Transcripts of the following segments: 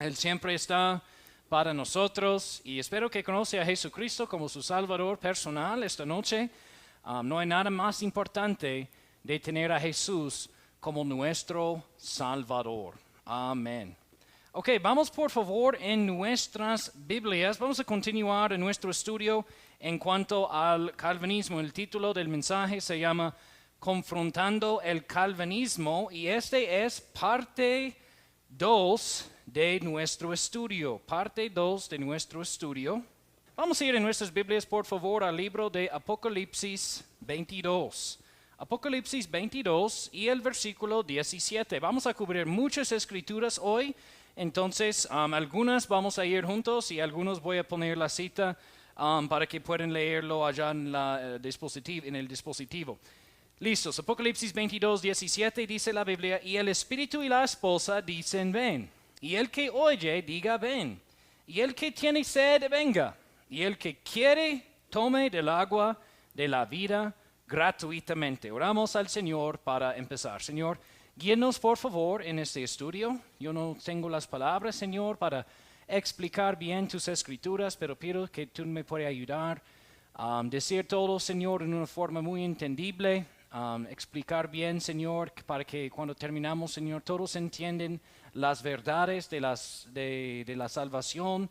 Él siempre está para nosotros y espero que conoce a Jesucristo como su Salvador personal esta noche. No hay nada más importante de tener a Jesús como nuestro Salvador. Amén. Ok, vamos por favor en nuestras Biblias. Vamos a continuar en nuestro estudio en cuanto al calvinismo. El título del mensaje se llama Confrontando el Calvinismo y este es parte 2 de nuestro estudio. Parte 2 de nuestro estudio. Vamos a ir en nuestras Biblias, por favor, al libro de Apocalipsis 22. Apocalipsis 22 y el versículo 17. Vamos a cubrir muchas escrituras hoy, entonces algunas vamos a ir juntos y algunos voy a poner la cita para que puedan leerlo allá en, en el dispositivo. Listos, Apocalipsis 22, 17 dice la Biblia, y el Espíritu y la esposa dicen ven, y el que oye diga ven, y el que tiene sed venga, y el que quiere tome del agua de la vida gratuitamente. Oramos al Señor para empezar. Señor, guíenos por favor en este estudio. Yo no tengo las palabras, Señor, para explicar bien tus escrituras, pero pido que tú me puedas ayudar a decir todo, Señor, en una forma muy entendible. Explicar bien, Señor, para que cuando terminamos, Señor, todos entienden las verdades de la salvación.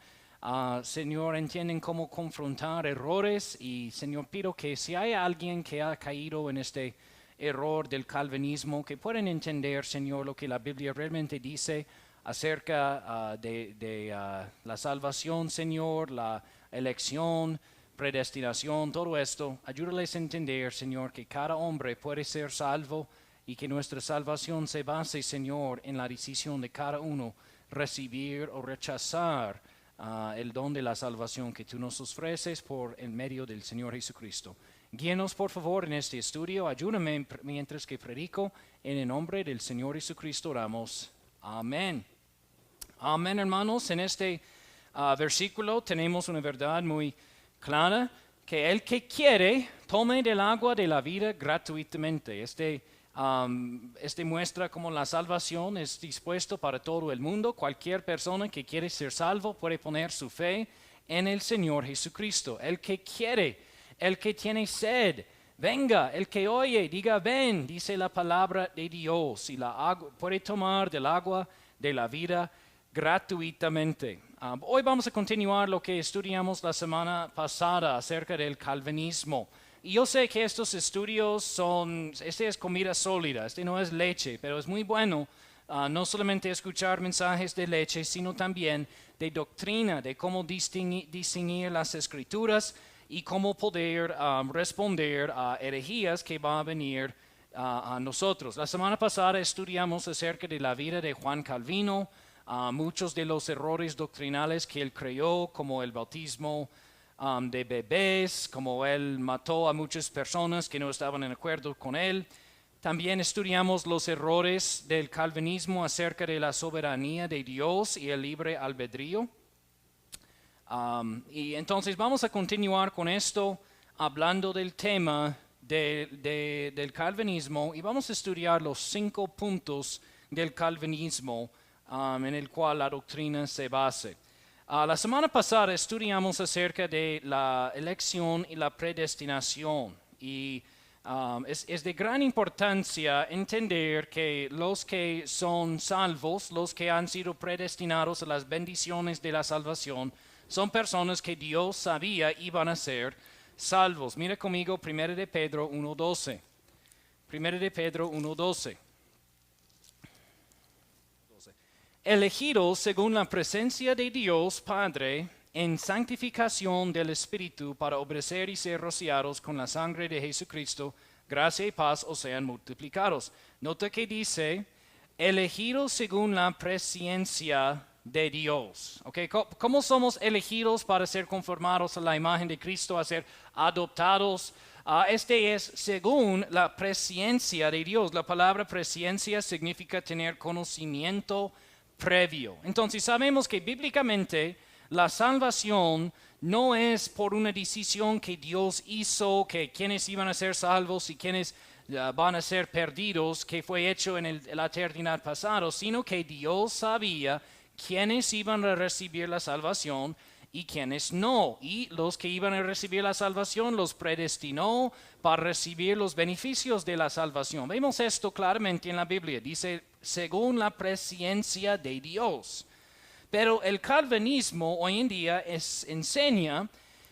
Señor, entienden cómo confrontar errores y, Señor, pido que si hay alguien que ha caído en este error del calvinismo, que puedan entender, Señor, lo que la Biblia realmente dice acerca de la salvación, Señor, la elección, predestinación, todo esto, ayúdales a entender, Señor, que cada hombre puede ser salvo y que nuestra salvación se base, Señor, en la decisión de cada uno recibir o rechazar el don de la salvación que tú nos ofreces por el medio del Señor Jesucristo. Guíenos, por favor, en este estudio. Ayúdame mientras que predico. En el nombre del Señor Jesucristo oramos. Amén. Amén, hermanos. En este versículo tenemos una verdad muy clara, que el que quiere tome del agua de la vida gratuitamente. Este muestra cómo la salvación es dispuesto para todo el mundo. Cualquier persona que quiere ser salvo puede poner su fe en el Señor Jesucristo. El que quiere, el que tiene sed, venga. El que oye, diga ven, dice la palabra de Dios. Y puede tomar del agua de la vida gratuitamente. Hoy vamos a continuar lo que estudiamos la semana pasada acerca del calvinismo. Y yo sé que estos estudios este es comida sólida, este no es leche, pero es muy bueno no solamente escuchar mensajes de leche, sino también de doctrina, de cómo distinguir las escrituras y cómo poder responder a herejías que van a venir a nosotros. La semana pasada estudiamos acerca de la vida de Juan Calvino, muchos de los errores doctrinales que él creó, como el bautismo de bebés, como él mató a muchas personas que no estaban en acuerdo con él. También estudiamos los errores del calvinismo acerca de la soberanía de Dios y el libre albedrío. Y entonces vamos a continuar con esto, hablando del tema del calvinismo, y vamos a estudiar los 5 puntos del calvinismo en el cual la doctrina se base. La semana pasada estudiamos acerca de la elección y la predestinación y es de gran importancia entender que los que son salvos, los que han sido predestinados a las bendiciones de la salvación, son personas que Dios sabía iban a ser salvos. Mira conmigo 1 de Pedro 1:12. 1 de Pedro 1:12. Elegidos según la presencia de Dios Padre en santificación del Espíritu para obedecer y ser rociados con la sangre de Jesucristo, gracia y paz os sean multiplicados. Nota que dice, elegidos según la presencia de Dios. Okay, ¿cómo somos elegidos para ser conformados a la imagen de Cristo, a ser adoptados? Este es según la presencia de Dios. La palabra presencia significa tener conocimiento previo. Entonces sabemos que bíblicamente la salvación no es por una decisión que Dios hizo, que quienes iban a ser salvos y quienes van a ser perdidos, que fue hecho en la eternidad pasada, sino que Dios sabía quiénes iban a recibir la salvación y quiénes no. Y los que iban a recibir la salvación los predestinó para recibir los beneficios de la salvación. Vemos esto claramente en la Biblia. Dice, según la presciencia de Dios. Pero el calvinismo hoy en día enseña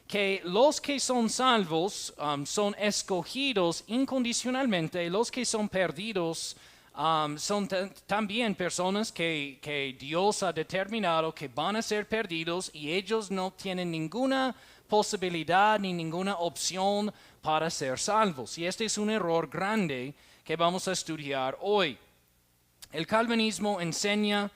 que los que son salvos son escogidos incondicionalmente, y los que son perdidos son también personas que Dios ha determinado que van a ser perdidos y ellos no tienen ninguna posibilidad ni ninguna opción para ser salvos. Y este es un error grande que vamos a estudiar hoy. El calvinismo enseña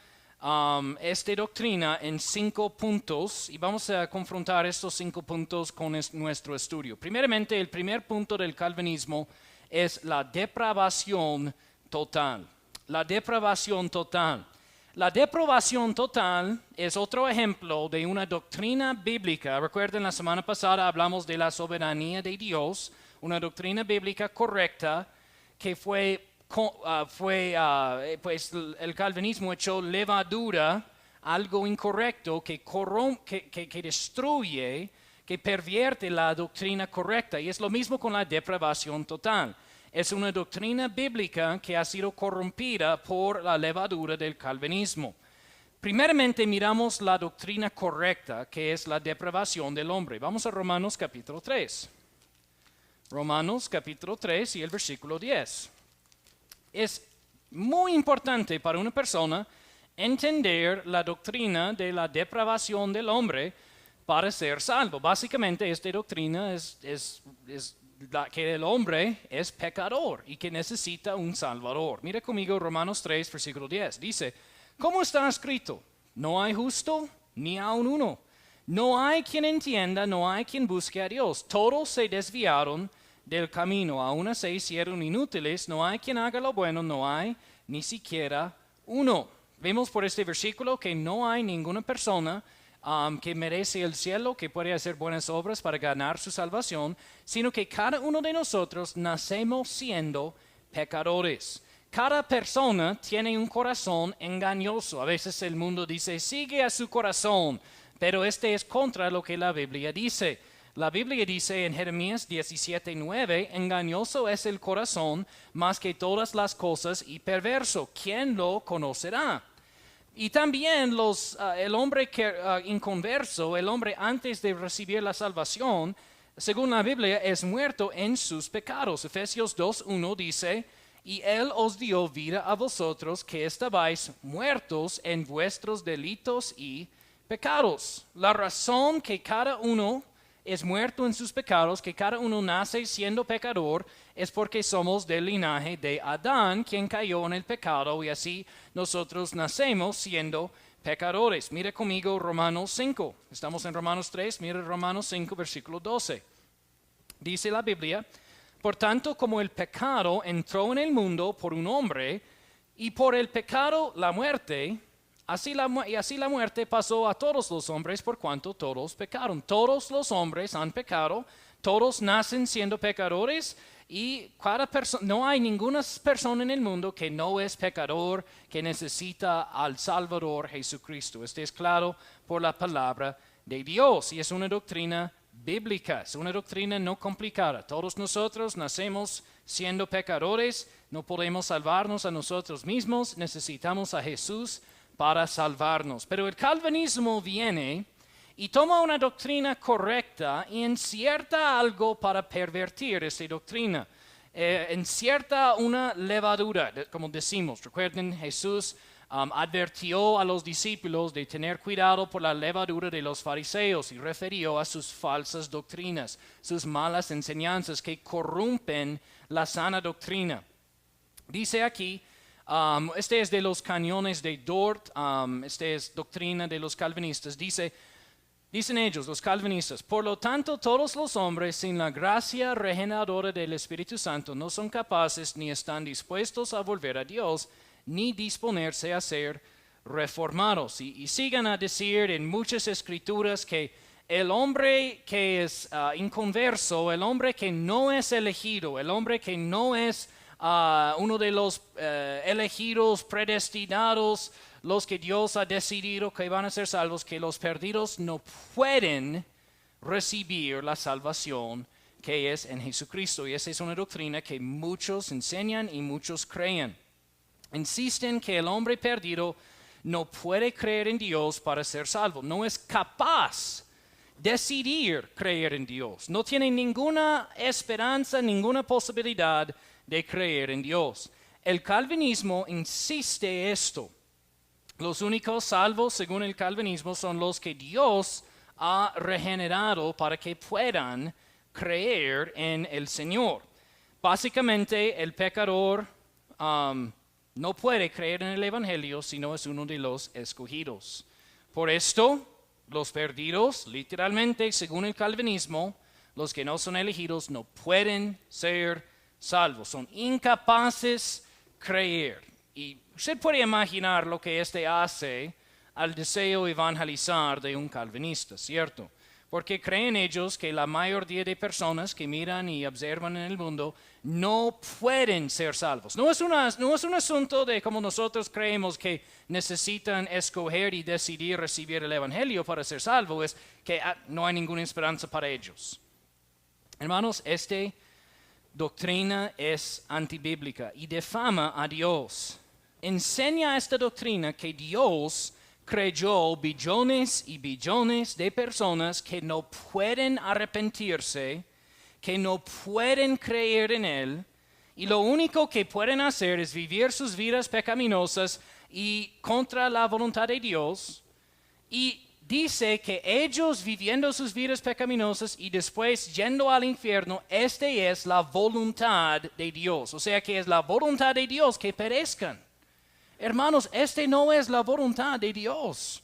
esta doctrina en 5 puntos y vamos a confrontar estos 5 puntos con nuestro estudio. Primeramente, el primer punto del calvinismo es la depravación total. La depravación total. La depravación total es otro ejemplo de una doctrina bíblica. Recuerden, la semana pasada hablamos de la soberanía de Dios, una doctrina bíblica correcta que pues el calvinismo echó levadura, algo incorrecto que destruye, que pervierte la doctrina correcta. Y es lo mismo con la depravación total. Es una doctrina bíblica que ha sido corrompida por la levadura del calvinismo. Primeramente miramos la doctrina correcta, que es la depravación del hombre. Vamos a Romanos capítulo 3. Romanos capítulo 3 y el versículo 10. Es muy importante para una persona entender la doctrina de la depravación del hombre para ser salvo. Básicamente esta doctrina es que el hombre es pecador y que necesita un salvador. Mira conmigo Romanos 3, versículo 10. Dice, ¿cómo está escrito? No hay justo, ni aun uno. No hay quien entienda, no hay quien busque a Dios. Todos se desviaron del camino, aún se hicieron inútiles. No hay quien haga lo bueno, no hay ni siquiera uno. Vemos por este versículo que no hay ninguna persona que merece el cielo, que puede hacer buenas obras para ganar su salvación, sino que cada uno de nosotros nacemos siendo pecadores. Cada persona tiene un corazón engañoso. A veces el mundo dice, sigue a su corazón, pero este es contra lo que la Biblia dice. La Biblia dice en Jeremías 17:9, engañoso es el corazón más que todas las cosas y perverso. ¿Quién lo conocerá? Y también el hombre inconverso, el hombre antes de recibir la salvación, según la Biblia, es muerto en sus pecados. Efesios 2:1 dice, y Él os dio vida a vosotros que estabais muertos en vuestros delitos y pecados. La razón que cada uno es muerto en sus pecados, que cada uno nace siendo pecador, es porque somos del linaje de Adán, quien cayó en el pecado, y así nosotros nacemos siendo pecadores. Mire conmigo Romanos 5. Estamos en Romanos 3, mire Romanos 5, versículo 12. Dice la Biblia, por tanto, como el pecado entró en el mundo por un hombre, y por el pecado la muerte, así la muerte pasó a todos los hombres por cuanto todos pecaron. Todos los hombres han pecado, todos nacen siendo pecadores y no hay ninguna persona en el mundo que no es pecador, que necesita al Salvador Jesucristo. Este es claro por la palabra de Dios y es una doctrina bíblica, es una doctrina no complicada. Todos nosotros nacemos siendo pecadores, no podemos salvarnos a nosotros mismos, necesitamos a Jesús para salvarnos. Pero el calvinismo viene y toma una doctrina correcta y encierta algo para pervertir esa doctrina. Encierta una levadura, como decimos. Recuerden, Jesús advirtió a los discípulos de tener cuidado por la levadura de los fariseos y refirió a sus falsas doctrinas, sus malas enseñanzas que corrompen la sana doctrina. Dice aquí, este es de los cañones de Dort, este es doctrina de los calvinistas. Dicen ellos, los calvinistas, por lo tanto todos los hombres sin la gracia regeneradora del Espíritu Santo no son capaces ni están dispuestos a volver a Dios, ni disponerse a ser reformados. Y sigan a decir en muchas escrituras que el hombre que es inconverso, el hombre que no es elegido, el hombre que no es uno de los elegidos, predestinados, los que Dios ha decidido que van a ser salvos, que los perdidos no pueden recibir la salvación que es en Jesucristo. Y esa es una doctrina que muchos enseñan y muchos creen. Insisten que el hombre perdido no puede creer en Dios para ser salvo. No es capaz de decidir creer en Dios. No tiene ninguna esperanza, ninguna posibilidad de creer en Dios. El calvinismo insiste esto. Los únicos salvos, según el calvinismo, son los que Dios ha regenerado para que puedan creer en el Señor. Básicamente, el pecador no puede creer en el Evangelio si no es uno de los escogidos. Por esto, los perdidos, literalmente, según el calvinismo, los que no son elegidos no pueden ser salvos. Son incapaces de creer. Y usted puede imaginar lo que este hace al deseo evangelizar de un calvinista, ¿cierto? Porque creen ellos que la mayoría de personas que miran y observan en el mundo no pueden ser salvos. No es un asunto de como nosotros creemos que necesitan escoger y decidir recibir el Evangelio para ser salvos, es que no hay ninguna esperanza para ellos. Hermanos, esta doctrina es antibíblica y difama a Dios. Enseña esta doctrina que Dios creyó billones y billones de personas que no pueden arrepentirse, que no pueden creer en Él, y lo único que pueden hacer es vivir sus vidas pecaminosas y contra la voluntad de Dios, y dice que ellos viviendo sus vidas pecaminosas y después yendo al infierno, esta es la voluntad de Dios, o sea que es la voluntad de Dios que perezcan. Hermanos, esta no es la voluntad de Dios.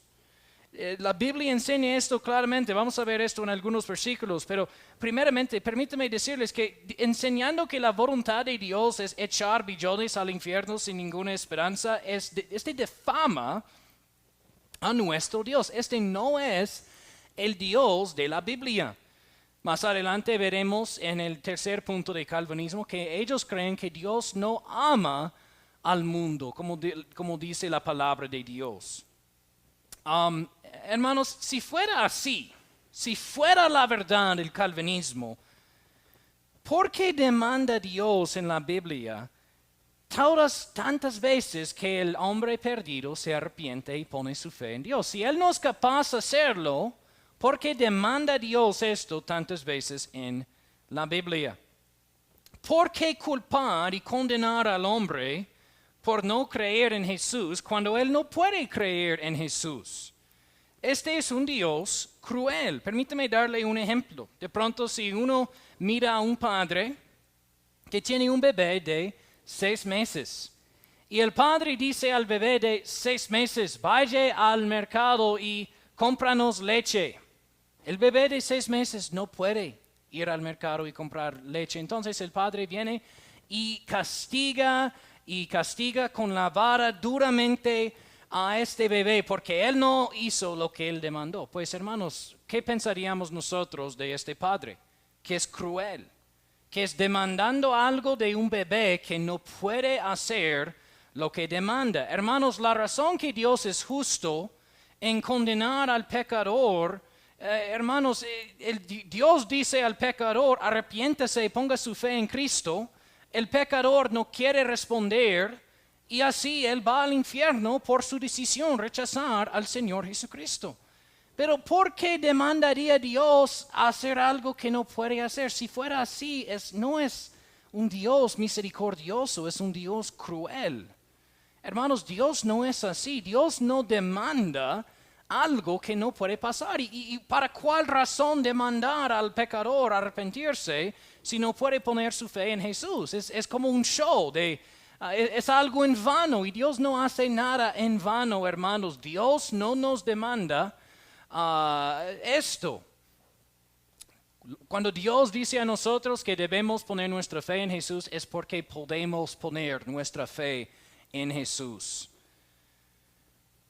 La Biblia enseña esto claramente. Vamos a ver esto en algunos versículos. Pero primeramente, permítanme decirles que enseñando que la voluntad de Dios es echar billones al infierno sin ninguna esperanza, este difama a nuestro Dios. Este no es el Dios de la Biblia. Más adelante veremos en el tercer punto de calvinismo que ellos creen que Dios no ama al mundo, como dice la palabra de Dios. Hermanos, si fuera así, si fuera la verdad el calvinismo, ¿por qué demanda Dios en la Biblia tantas veces que el hombre perdido se arrepiente y pone su fe en Dios? Si Él no es capaz de hacerlo, ¿por qué demanda Dios esto tantas veces en la Biblia? ¿Por qué culpar y condenar al hombre por no creer en Jesús cuando Él no puede creer en Jesús? Este es un Dios cruel. Permítame darle un ejemplo. De pronto, si uno mira a un padre que tiene un bebé de 6 meses y el padre dice al bebé de 6 meses, vaya al mercado y cómpranos leche. El bebé de 6 meses no puede ir al mercado y comprar leche. Entonces el padre viene y castiga con la vara duramente a este bebé porque él no hizo lo que él demandó. Pues hermanos, ¿qué pensaríamos nosotros de este padre? Que es cruel, que es demandando algo de un bebé que no puede hacer lo que demanda. Hermanos, la razón que Dios es justo en condenar al pecador, hermanos, Dios dice al pecador, arrepiéntase y ponga su fe en Cristo. El pecador no quiere responder y así él va al infierno por su decisión rechazar al Señor Jesucristo. Pero ¿por qué demandaría Dios hacer algo que no puede hacer? Si fuera así, no es un Dios misericordioso, es un Dios cruel. Hermanos, Dios no es así. Dios no demanda algo que no puede pasar. ¿Y para cuál razón demandar al pecador arrepentirse si no puede poner su fe en Jesús? Es como un show, es algo en vano y Dios no hace nada en vano, hermanos. Dios no nos demanda esto. Cuando Dios dice a nosotros que debemos poner nuestra fe en Jesús es porque podemos poner nuestra fe en Jesús.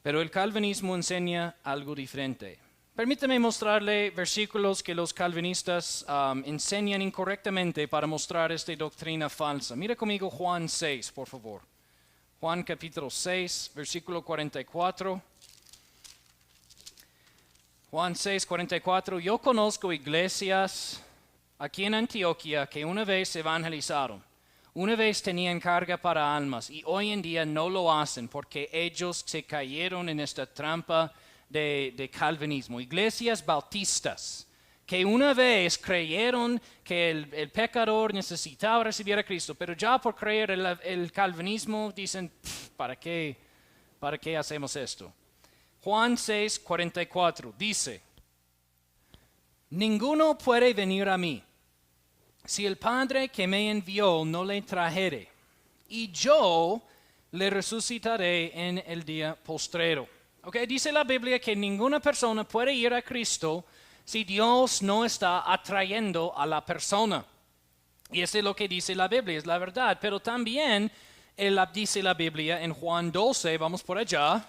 Pero el calvinismo enseña algo diferente. Permítame mostrarle versículos que los calvinistas enseñan incorrectamente para mostrar esta doctrina falsa. Mira conmigo Juan 6, por favor. Juan capítulo 6, versículo 44. Juan 6, 44. Yo conozco iglesias aquí en Antioquía que una vez evangelizaron, una vez tenían carga para almas y hoy en día no lo hacen porque ellos se cayeron en esta trampa de calvinismo. Iglesias bautistas que una vez creyeron que el pecador necesitaba recibir a Cristo, pero ya por creer el calvinismo dicen, ¿para qué hacemos esto? Juan 6, 44 dice, ninguno puede venir a mí si el Padre que me envió no le trajere, y yo le resucitaré en el día postrero. Okay, dice la Biblia que ninguna persona puede ir a Cristo si Dios no está atrayendo a la persona. Y eso es lo que dice la Biblia, es la verdad. Pero también dice la Biblia en Juan 12, vamos por allá.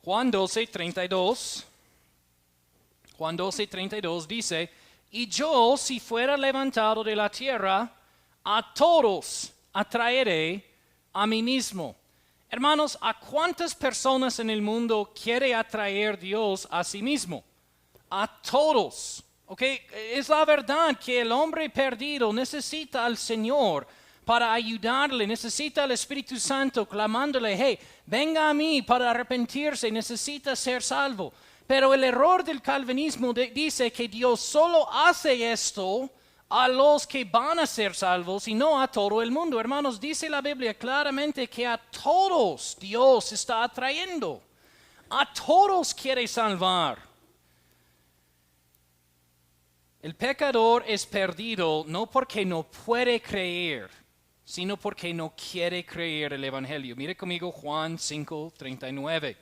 Juan 12, 32. Juan 12, 32 dice, y yo si fuera levantado de la tierra, a todos atraeré a mí mismo. Hermanos, ¿a cuántas personas en el mundo quiere atraer Dios a sí mismo? A todos. ¿Okay? Es la verdad que el hombre perdido necesita al Señor para ayudarle, necesita al Espíritu Santo clamándole, hey, venga a mí para arrepentirse, necesita ser salvo. Pero el error del calvinismo dice que Dios solo hace esto a los que van a ser salvos y no a todo el mundo. Hermanos, dice la Biblia claramente que a todos Dios está atrayendo. A todos quiere salvar. El pecador es perdido no porque no puede creer, sino porque no quiere creer el Evangelio. Mire conmigo Juan 5, 39.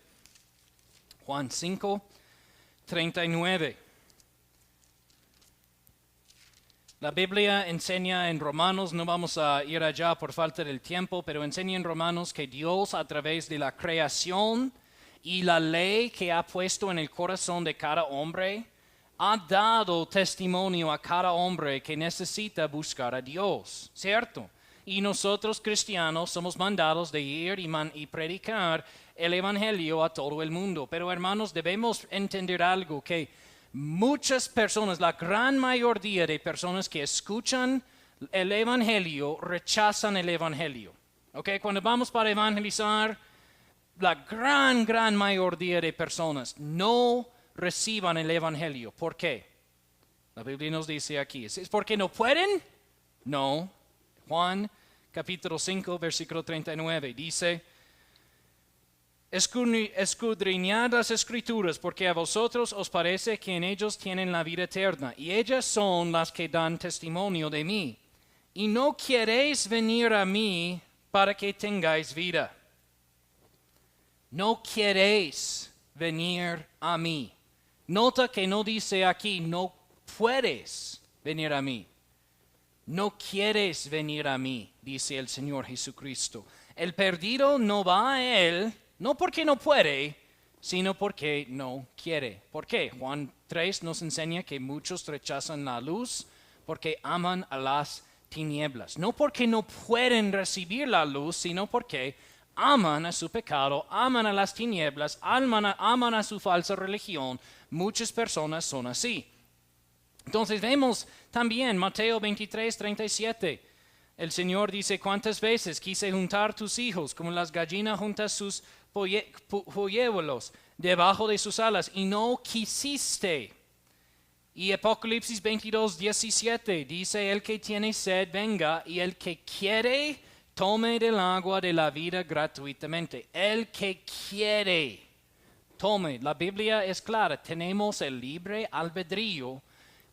Juan 5, 39. La Biblia enseña en Romanos, no vamos a ir allá por falta del tiempo, pero enseña en Romanos que Dios a través de la creación y la ley que ha puesto en el corazón de cada hombre, ha dado testimonio a cada hombre que necesita buscar a Dios, ¿cierto? Y nosotros cristianos somos mandados de ir y predicar el Evangelio a todo el mundo. Pero hermanos, debemos entender algo, que muchas personas, la gran mayoría de personas que escuchan el Evangelio, rechazan el Evangelio. ¿Okay? Cuando vamos para evangelizar, la gran mayoría de personas no reciban el Evangelio. ¿Por qué? La Biblia nos dice aquí, ¿es porque no pueden? No. Juan capítulo 5, versículo 39 dice, escudriñad las Escrituras, porque a vosotros os parece que en ellos tienen la vida eterna, y ellas son las que dan testimonio de mí. Y no queréis venir a mí para que tengáis vida. No queréis venir a mí. Nota que no dice aquí, no puedes venir a mí. No quieres venir a mí, dice el Señor Jesucristo. El perdido no va a Él, no porque no puede, sino porque no quiere. ¿Por qué? Juan 3 nos enseña que muchos rechazan la luz porque aman a las tinieblas. No porque no pueden recibir la luz, sino porque aman a su pecado, aman a las tinieblas, aman a su falsa religión. Muchas personas son así. Entonces vemos también Mateo 23, 37. El Señor dice, ¿cuántas veces quise juntar tus hijos como las gallinas juntan sus polluelos debajo de sus alas y no quisiste? Y Apocalipsis 22, 17 dice, el que tiene sed venga y el que quiere tome del agua de la vida gratuitamente. El que quiere tome. La Biblia es clara, tenemos el libre albedrío.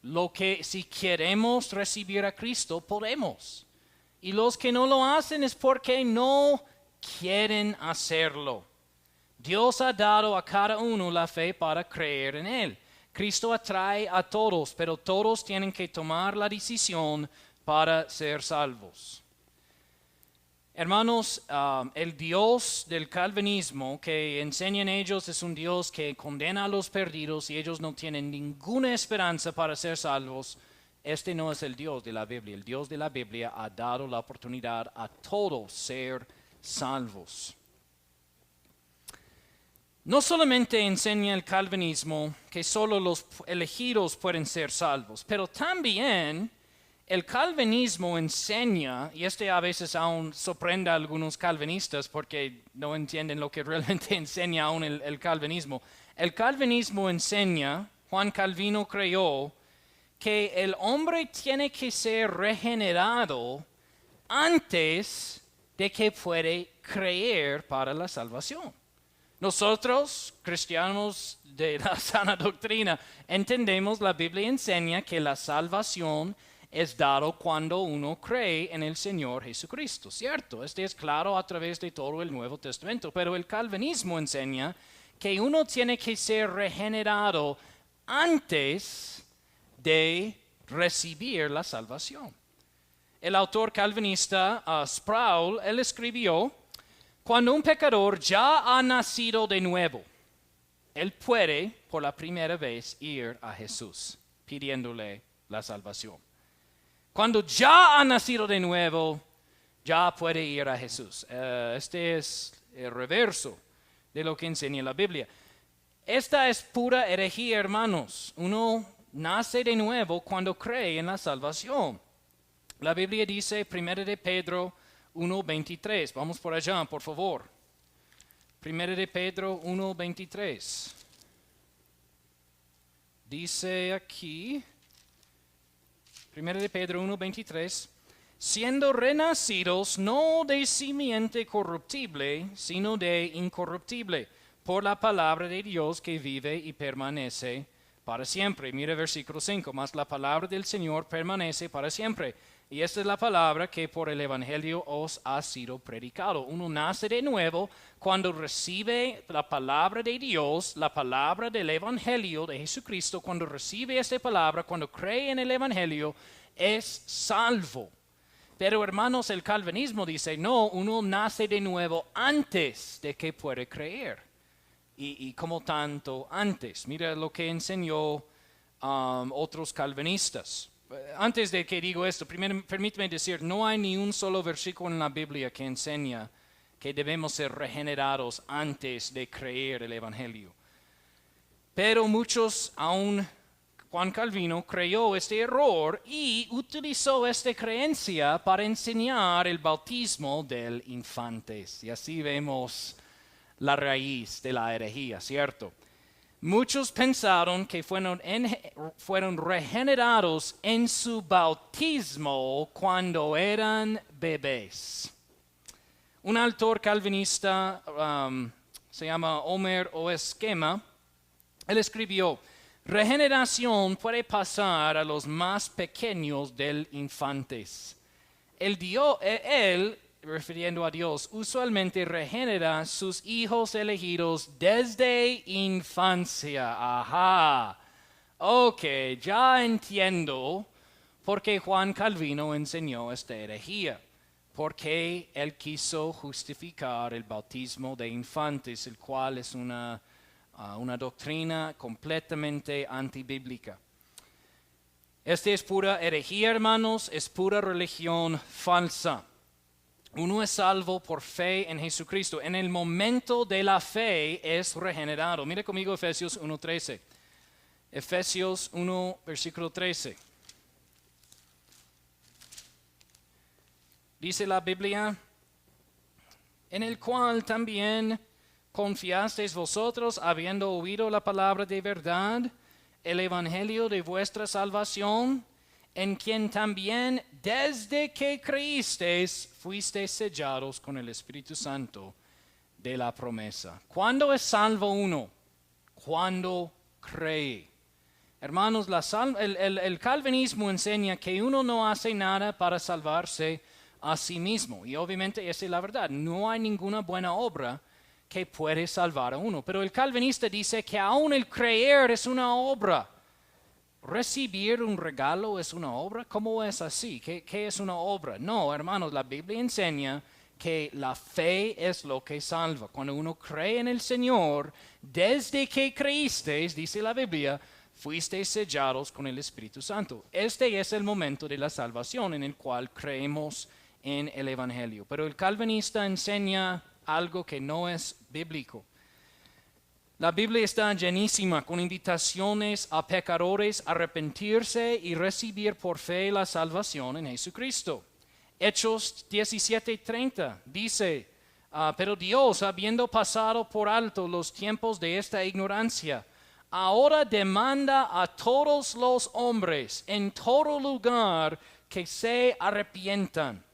Lo que si queremos recibir a Cristo podemos. Y los que no lo hacen es porque no quieren hacerlo. Dios ha dado a cada uno la fe para creer en Él. Cristo atrae a todos, pero todos tienen que tomar la decisión para ser salvos. Hermanos, el Dios del calvinismo que enseñan ellos es un Dios que condena a los perdidos y ellos no tienen ninguna esperanza para ser salvos. Este no es el Dios de la Biblia. El Dios de la Biblia ha dado la oportunidad a todos ser salvos. No solamente enseña el calvinismo que solo los elegidos pueden ser salvos, pero también el calvinismo enseña, y a veces aún sorprende a algunos calvinistas porque no entienden lo que realmente enseña aún el calvinismo. El calvinismo enseña, Juan Calvino creyó, que el hombre tiene que ser regenerado antes de que puede creer para la salvación. Nosotros, cristianos de la sana doctrina, entendemos la Biblia enseña que la salvación es dado cuando uno cree en el Señor Jesucristo, ¿cierto? Este es claro a través de todo el Nuevo Testamento, pero el calvinismo enseña que uno tiene que ser regenerado antes de recibir la salvación. El autor calvinista Sproul, él escribió, cuando un pecador ya ha nacido de nuevo, él puede por la primera vez ir a Jesús pidiéndole la salvación. Cuando ya ha nacido de nuevo, ya puede ir a Jesús. Este es el reverso de lo que enseña la Biblia. Esta es pura herejía, hermanos. Uno nace de nuevo cuando cree en la salvación. La Biblia dice, 1 de Pedro 1:23. Vamos por allá, por favor. 1 de Pedro 1:23. Dice aquí, 1 de Pedro 1:23, siendo renacidos no de simiente corruptible, sino de incorruptible, por la palabra de Dios que vive y permanece para siempre. Mira versículo 5, mas la palabra del Señor permanece para siempre. Y esta es la palabra que por el Evangelio os ha sido predicado. Uno nace de nuevo cuando recibe la palabra de Dios, la palabra del Evangelio de Jesucristo. Cuando recibe esta palabra, cuando cree en el Evangelio, es salvo. Pero hermanos, el calvinismo dice, no, uno nace de nuevo antes de que puede creer. Y como tanto antes. Mira lo que enseñó otros calvinistas. Antes de que digo esto, primero permíteme decir, no hay ni un solo versículo en la Biblia que enseña que debemos ser regenerados antes de creer el Evangelio. Pero muchos, aún Juan Calvino, creyó este error y utilizó esta creencia para enseñar el bautismo del infantes. Y así vemos la raíz de la herejía, ¿cierto? Muchos pensaron que fueron regenerados en su bautismo cuando eran bebés. Un autor calvinista se llama Omer Oeskema. Él escribió, regeneración puede pasar a los más pequeños del infantes. Él, refiriendo a Dios, usualmente regenera sus hijos elegidos desde infancia. Ajá. Ok, ya entiendo por qué Juan Calvino enseñó esta herejía. Porque él quiso justificar el bautismo de infantes, el cual es una doctrina completamente antibíblica. Esta es pura herejía, hermanos, es pura religión falsa. Uno es salvo por fe en Jesucristo. En el momento de la fe es regenerado. Mire conmigo Efesios 1:13. Efesios 1, versículo 13. Dice la Biblia, en el cual también confiasteis vosotros, habiendo oído la palabra de verdad, el evangelio de vuestra salvación, en quien también desde que creísteis fuisteis sellados con el Espíritu Santo de la promesa. ¿Cuándo es salvo uno? Cuando cree. Hermanos, el calvinismo enseña que uno no hace nada para salvarse a sí mismo. Y obviamente esa es la verdad. No hay ninguna buena obra que puede salvar a uno. Pero el calvinista dice que aún el creer es una obra. ¿Recibir un regalo es una obra? ¿Cómo es así? ¿Qué es una obra? No, hermanos, la Biblia enseña que la fe es lo que salva. Cuando uno cree en el Señor, desde que creísteis, dice la Biblia, fuisteis sellados con el Espíritu Santo. Este es el momento de la salvación en el cual creemos en el Evangelio. Pero el calvinista enseña algo que no es bíblico. La Biblia está llenísima con invitaciones a pecadores a arrepentirse y recibir por fe la salvación en Jesucristo. Hechos 17:30 dice, pero Dios, habiendo pasado por alto los tiempos de esta ignorancia, ahora demanda a todos los hombres en todo lugar que se arrepientan.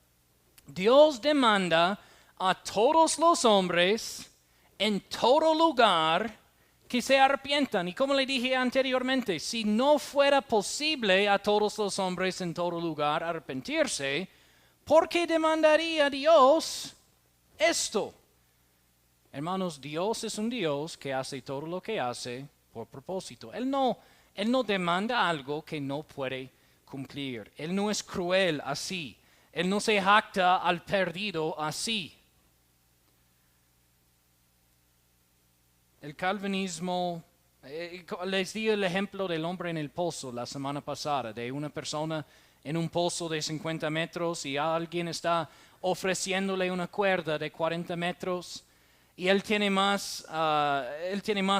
Dios demanda a todos los hombres en todo lugar que se arrepientan. Y como le dije anteriormente, si no fuera posible a todos los hombres en todo lugar arrepentirse, ¿por qué demandaría Dios esto? Hermanos, Dios es un Dios que hace todo lo que hace por propósito. Él no demanda algo que no puede cumplir. Él no es cruel así. Él no se jacta al perdido así. El calvinismo, les di el ejemplo del hombre en el pozo la semana pasada, de una persona en un pozo de 50 metros y alguien está ofreciéndole una cuerda de 40 metros y él tiene más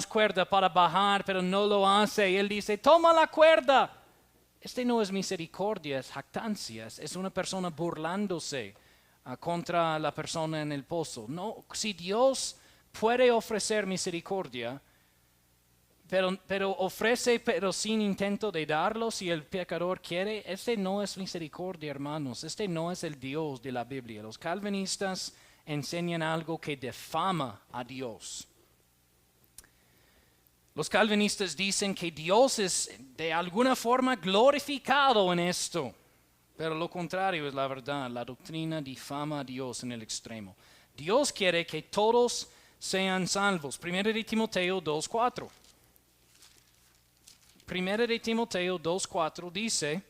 cuerda para bajar, pero no lo hace y él dice, toma la cuerda. Este no es misericordia, es jactancia, es una persona burlándose contra la persona en el pozo. No, si Dios puede ofrecer misericordia, pero ofrece pero sin intento de darlo si el pecador quiere, este no es misericordia, hermanos. Este no es el Dios de la Biblia. Los calvinistas enseñan algo que difama a Dios. Los calvinistas dicen que Dios es de alguna forma glorificado en esto, pero lo contrario es la verdad. La doctrina difama a Dios en el extremo. Dios quiere que todos sean salvos. 1 de Timoteo 2:4. 1 de Timoteo 2:4 dice,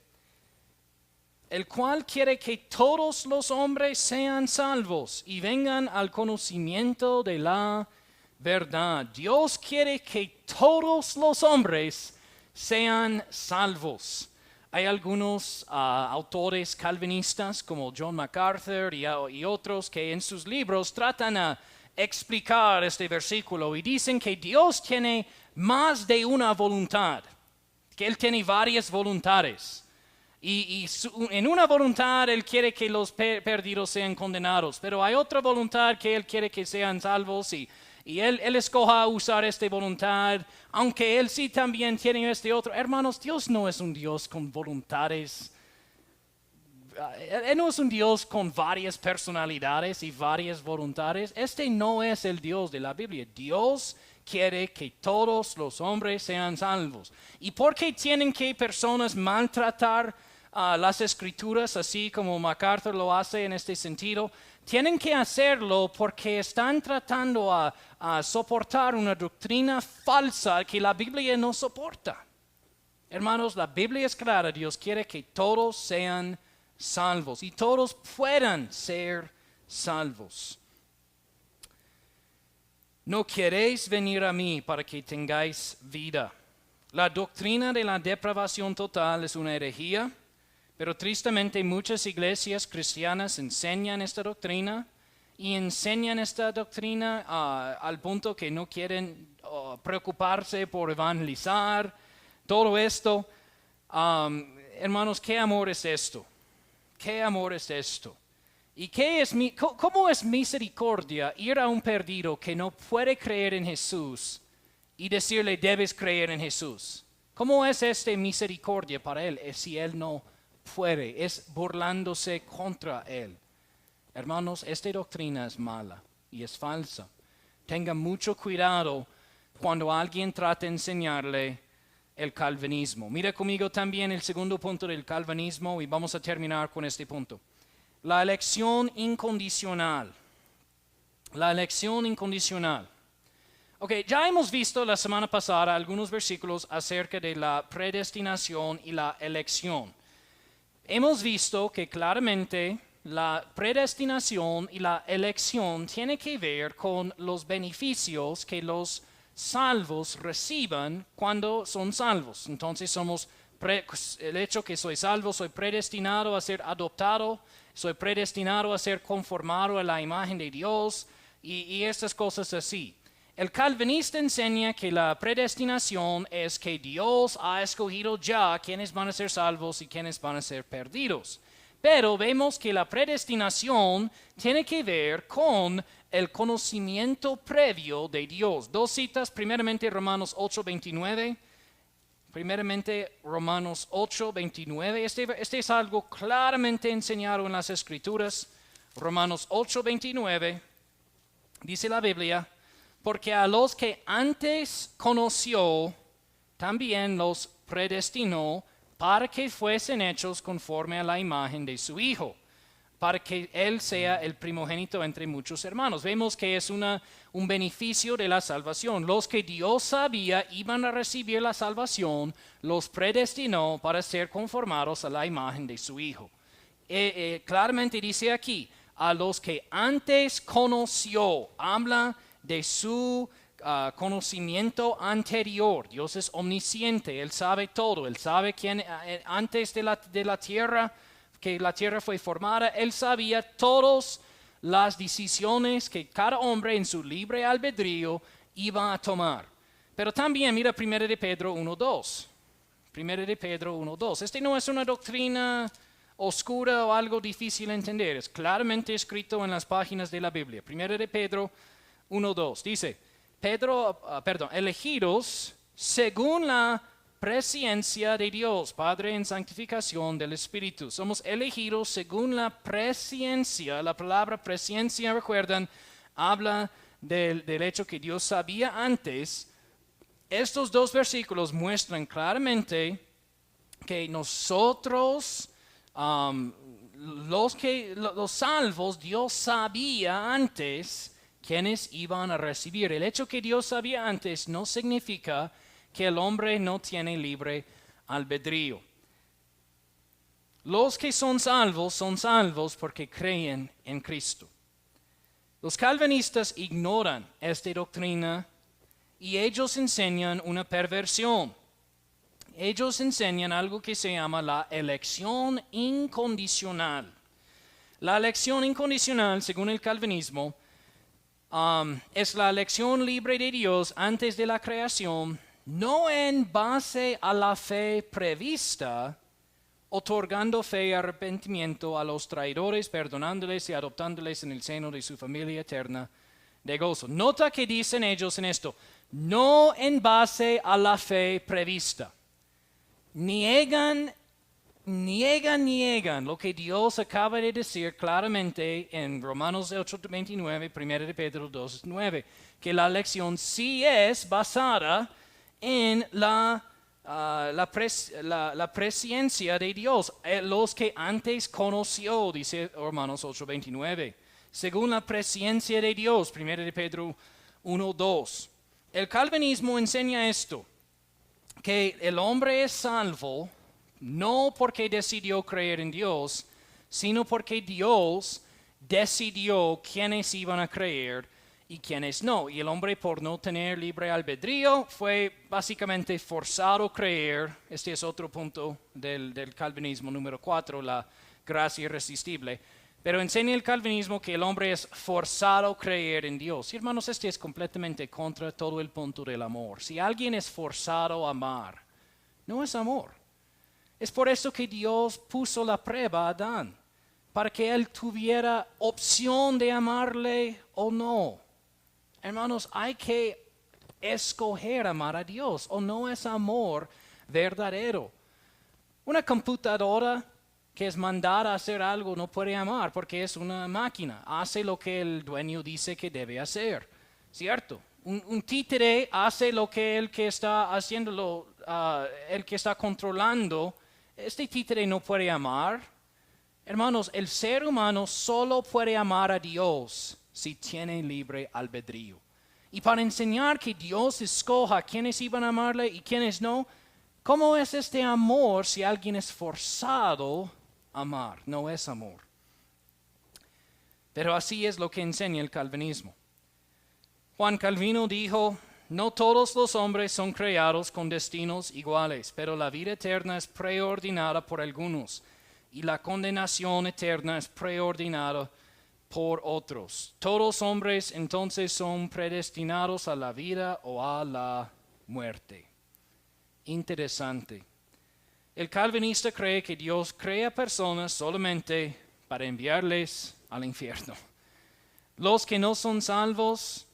el cual quiere que todos los hombres sean salvos y vengan al conocimiento de la verdad. Dios quiere que todos los hombres sean salvos. Hay algunos autores calvinistas como John MacArthur y otros que en sus libros tratan a explicar este versículo y dicen que Dios tiene más de una voluntad, que Él tiene varias voluntades. En una voluntad Él quiere que los perdidos sean condenados, pero hay otra voluntad que Él quiere que sean salvos y él escoja usar esta voluntad, aunque Él sí también tiene este otro. Hermanos, Dios no es un Dios con voluntades. Él no es un Dios con varias personalidades y varias voluntades. Este no es el Dios de la Biblia. Dios quiere que todos los hombres sean salvos. ¿Y por qué tienen que personas maltratar las escrituras, así como MacArthur lo hace en este sentido? Tienen que hacerlo porque están tratando a soportar una doctrina falsa que la Biblia no soporta. Hermanos, la Biblia es clara. Dios quiere que todos sean salvos y todos puedan ser salvos. No queréis venir a mí para que tengáis vida. La doctrina de la depravación total es una herejía, pero tristemente muchas iglesias cristianas enseñan esta doctrina y enseñan esta doctrina al punto que no quieren preocuparse por evangelizar. Todo esto, hermanos, ¿qué amor es esto? ¿Qué amor es esto? ¿Y cómo es misericordia ir a un perdido que no puede creer en Jesús y decirle debes creer en Jesús? ¿Cómo es misericordia para él si él no puede? Es burlándose contra él. Hermanos, esta doctrina es mala y es falsa. Tenga mucho cuidado cuando alguien trate de enseñarle el calvinismo. Mira conmigo también el segundo punto del calvinismo y vamos a terminar con este punto. La elección incondicional. La elección incondicional. Ok, ya hemos visto la semana pasada algunos versículos acerca de la predestinación y la elección. Hemos visto que claramente la predestinación y la elección tiene que ver con los beneficios que los salvos reciban cuando son salvos. Entonces el hecho que soy salvo, soy predestinado a ser adoptado, soy predestinado a ser conformado a la imagen de Dios y estas cosas así. El calvinista enseña que la predestinación es que Dios ha escogido ya quiénes van a ser salvos y quiénes van a ser perdidos. Pero vemos que la predestinación tiene que ver con el conocimiento previo de Dios. Dos citas, primeramente Romanos 8:29. Primeramente Romanos 8:29. Este es algo claramente enseñado en las Escrituras. Romanos 8:29 dice la Biblia, porque a los que antes conoció, también los predestinó para que fuesen hechos conforme a la imagen de su Hijo, para que Él sea el primogénito entre muchos hermanos. Vemos que es un beneficio de la salvación. Los que Dios sabía iban a recibir la salvación, los predestinó para ser conformados a la imagen de su Hijo. Claramente dice aquí, a los que antes conoció, habla de su conocimiento anterior. Dios es omnisciente, Él sabe todo, Él sabe quién, antes de la tierra, que la tierra fue formada, Él sabía todas las decisiones que cada hombre en su libre albedrío iba a tomar. Pero también mira 1 de Pedro 1:2. 1 de Pedro 1:2. Este no es una doctrina oscura o algo difícil de entender, es claramente escrito en las páginas de la Biblia. 1 de Pedro 1:2 dice, elegidos según la presciencia de Dios, Padre en santificación del Espíritu. Somos elegidos según la presciencia. La palabra presciencia, recuerdan, habla del hecho que Dios sabía antes. Estos dos versículos muestran claramente que nosotros, los salvos, Dios sabía antes quienes iban a recibir. El hecho que Dios sabía antes no significa que el hombre no tiene libre albedrío. Los que son salvos porque creen en Cristo. Los calvinistas ignoran esta doctrina y ellos enseñan una perversión. Ellos enseñan algo que se llama la elección incondicional. La elección incondicional, según el calvinismo, es la elección libre de Dios antes de la creación, no en base a la fe prevista, otorgando fe y arrepentimiento a los traidores, perdonándoles y adoptándoles en el seno de su familia eterna de gozo. Nota que dicen ellos en esto, no en base a la fe prevista. Niegan lo que Dios acaba de decir claramente en Romanos 8:29, 1 de Pedro 2:9, que la elección sí es basada en la presciencia de Dios, los que antes conoció, dice Romanos 8:29, según la presciencia de Dios, 1 de Pedro 1:2. El calvinismo enseña esto, que el hombre es salvo no porque decidió creer en Dios, sino porque Dios decidió quiénes iban a creer y quiénes no. Y el hombre, por no tener libre albedrío, fue básicamente forzado a creer. Este es otro punto del calvinismo, número 4, la gracia irresistible. Pero enseña el calvinismo que el hombre es forzado a creer en Dios. Y hermanos, este es completamente contra todo el punto del amor. Si alguien es forzado a amar, no es amor. Es por eso que Dios puso la prueba a Adán, para que él tuviera opción de amarle o no. Hermanos, hay que escoger amar a Dios, o no es amor verdadero. Una computadora que es mandada a hacer algo no puede amar porque es una máquina. Hace lo que el dueño dice que debe hacer, ¿cierto? Un títere hace lo que el que está haciéndolo, el que está controlando. Este títere no puede amar. Hermanos, el ser humano solo puede amar a Dios si tiene libre albedrío. Y para enseñar que Dios escoja quiénes iban a amarle y quiénes no, ¿cómo es este amor si alguien es forzado a amar? No es amor. Pero así es lo que enseña el calvinismo. Juan Calvino dijo, no todos los hombres son creados con destinos iguales, pero la vida eterna es preordinada por algunos y la condenación eterna es preordinada por otros. Todos hombres entonces son predestinados a la vida o a la muerte. Interesante. El calvinista cree que Dios crea personas solamente para enviarles al infierno. Los que no son salvos,